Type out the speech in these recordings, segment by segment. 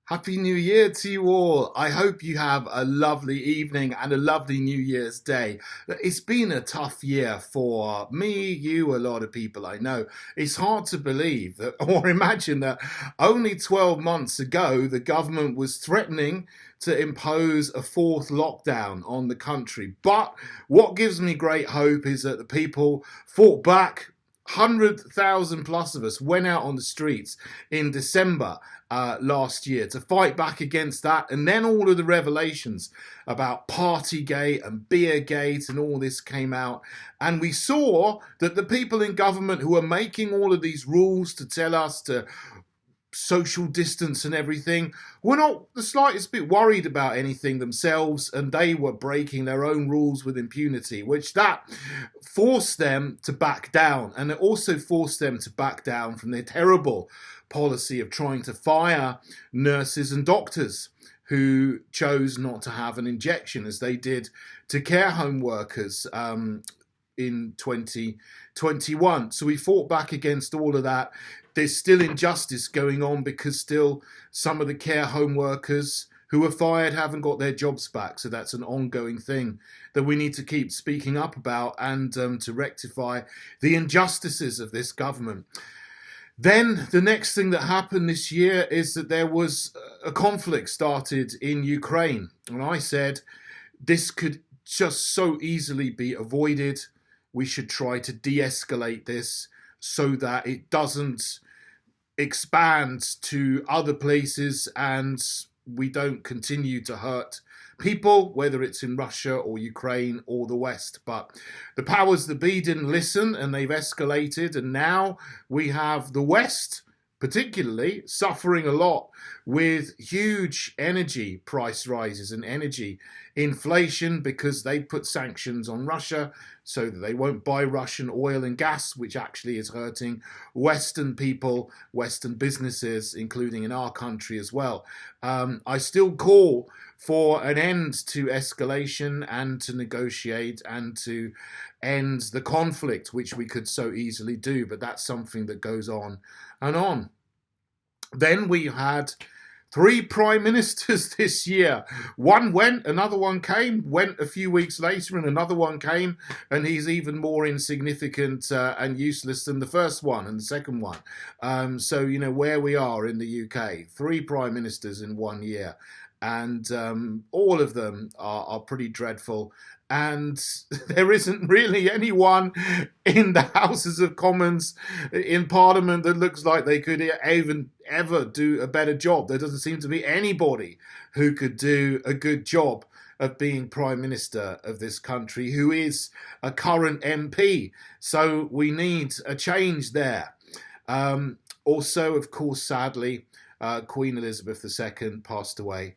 Happy New Year to you all. I hope you have a lovely evening and a lovely New Year's Day. It's been a tough year for me, you, a lot of people I know. It's hard to believe that, or imagine that only 12 months ago, the government was threatening to impose a fourth lockdown on the country. But what gives me great hope is that the people fought back. 100,000 plus of us went out on the streets in December last year to fight back against that. And then all of the revelations about Partygate and Beergate and all this came out. And we saw that the people in government who are making all of these rules to tell us to social distance and everything were not the slightest bit worried about anything themselves, and they were breaking their own rules with impunity, which that forced them to back down. And it also forced them to back down from their terrible policy of trying to fire nurses and doctors who chose not to have an injection, as they did to care home workers in 2021. So we fought back against all of that. There's still injustice going on because still some of the care home workers who were fired haven't got their jobs back. So that's an ongoing thing that we need to keep speaking up about and to rectify the injustices of this government. Then the next thing that happened this year is that there was a conflict started in Ukraine. And I said, this could just so easily be avoided. We should try to de-escalate this so that it doesn't expand to other places and we don't continue to hurt people, whether it's in Russia or Ukraine or the West. But the powers that be didn't listen and they've escalated. And now we have the West particularly suffering a lot with huge energy price rises and energy inflation because they put sanctions on Russia so that they won't buy Russian oil and gas, which actually is hurting Western people, Western businesses, including in our country as well. I still call for an end to escalation and to negotiate and to end the conflict, which we could so easily do, but that's something that goes on and on. Then we had 3 prime ministers this year. One went, another one came, went a few weeks later, and another one came, and he's even more insignificant and useless than the first one and the second one. So, you know, where we are in the UK, 3 prime ministers in 1 year. And all of them are pretty dreadful. And there isn't really anyone in the Houses of Commons in Parliament that looks like they could even ever do a better job. There doesn't seem to be anybody who could do a good job of being Prime Minister of this country who is a current MP. So we need a change there. Also, of course, sadly, Queen Elizabeth II passed away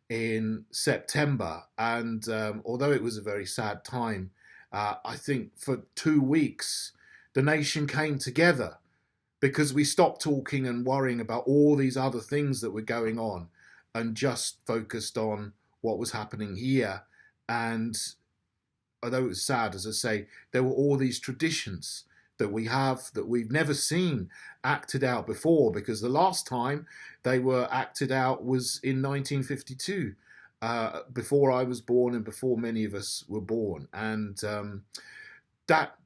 in September, and although it was a very sad time, I think for 2 weeks the nation came together because we stopped talking and worrying about all these other things that were going on and just focused on what was happening here. And although it was sad, as I say, there were all these traditions that we have that we've never seen acted out before, because the last time they were acted out was in 1952, before I was born and before many of us were born. And that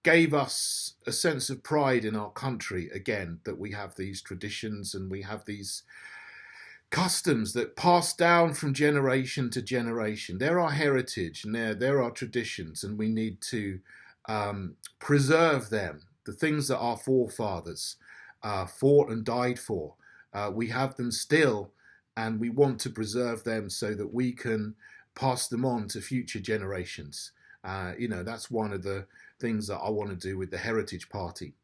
gave us a sense of pride in our country again, that we have these traditions and we have these customs that pass down from generation to generation. They're our heritage and they're our traditions, and we need to preserve them, the things that our forefathers fought and died for. We have them still, and we want to preserve them so that we can pass them on to future generations. You know, that's one of the things that I want to do with the Heritage Party.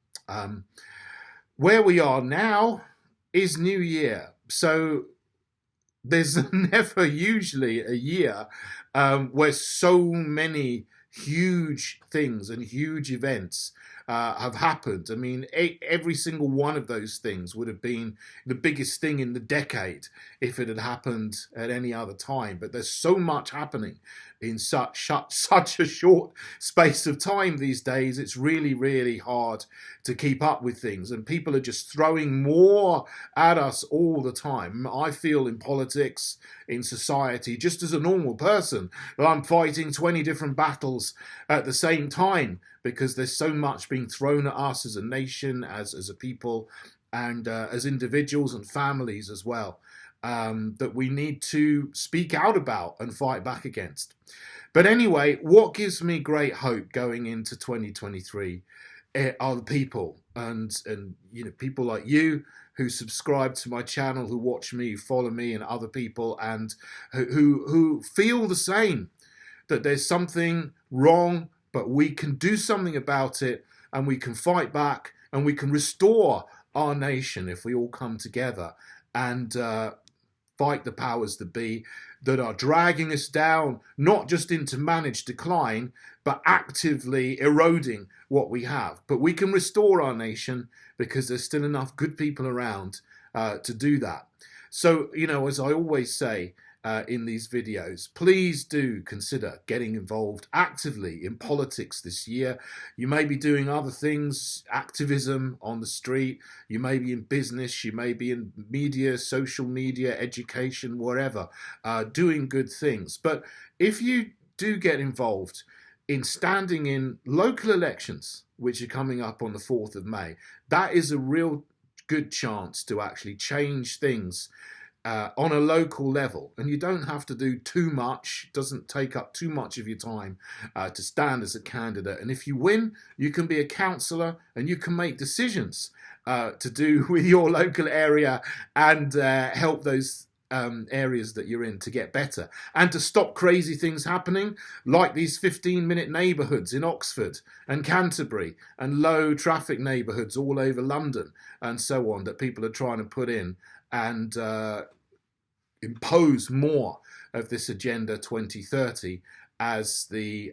Where we are now is New Year. So there's never usually a year where so many huge things and huge events have happened. I mean, every single one of those things would have been the biggest thing in the decade if it had happened at any other time. But there's so much happening in such a short space of time these days. It's really, really hard to keep up with things, and people are just throwing more at us all the time. I feel in politics, in society, just as a normal person, that I'm fighting 20 different battles at the same time, because there's so much being thrown at us as a nation, as a people, and as individuals and families as well, that we need to speak out about and fight back against. But anyway, what gives me great hope going into 2023 are the people, and people like you who subscribe to my channel, who watch me, who follow me, and other people, and who feel the same, that there's something wrong, but we can do something about it, and we can fight back, and we can restore our nation if we all come together and fight the powers that be that are dragging us down, not just into managed decline, but actively eroding what we have. But we can restore our nation because there's still enough good people around to do that. So, as I always say in these videos, please do consider getting involved actively in politics this year. You may be doing other things, activism on the street, you may be in business, you may be in media, social media, education, whatever, doing good things. But if you do get involved in standing in local elections, which are coming up on the 4th of May, that is a real good chance to actually change things on a local level. And you don't have to do too much. It doesn't take up too much of your time to stand as a candidate. And if you win, you can be a councillor and you can make decisions to do with your local area and help those areas that you're in to get better, and to stop crazy things happening like these 15-minute neighbourhoods in Oxford and Canterbury and low traffic neighbourhoods all over London and so on that people are trying to put in and impose more of this Agenda 2030 as the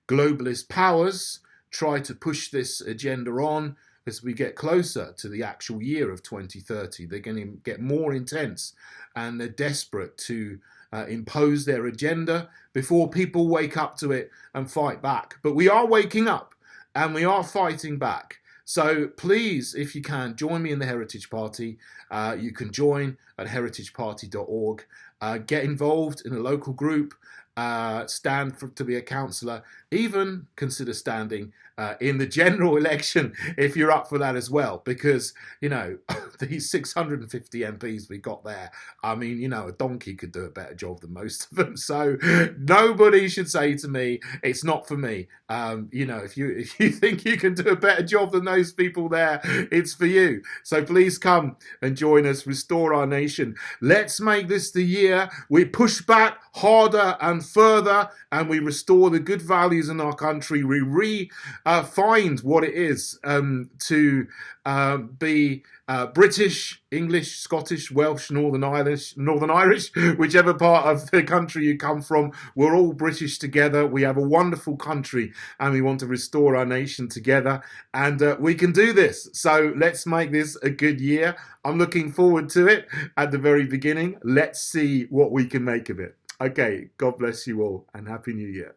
globalist powers try to push this agenda on. As we get closer to the actual year of 2030, they're going to get more intense, and they're desperate to impose their agenda before people wake up to it and fight back. But we are waking up and we are fighting back. So please, if you can, join me in the Heritage Party. You can join at heritageparty.org. Get involved in a local group. Stand to be a councillor. Even consider standing in the general election if you're up for that as well. Because, these 650 MPs we got there, I mean, a donkey could do a better job than most of them. So nobody should say to me, it's not for me. If you think you can do a better job than those people there, it's for you. So please come and join us, restore our nation. Let's make this the year we push back harder and further, and we restore the good values in our country. We find what it is to be British, English, Scottish, Welsh, Northern Irish, whichever part of the country you come from. We're all British together. We have a wonderful country and we want to restore our nation together, and we can do this. So let's make this a good year. I'm looking forward to it at the very beginning. Let's see what we can make of it. Okay, God bless you all and Happy New Year.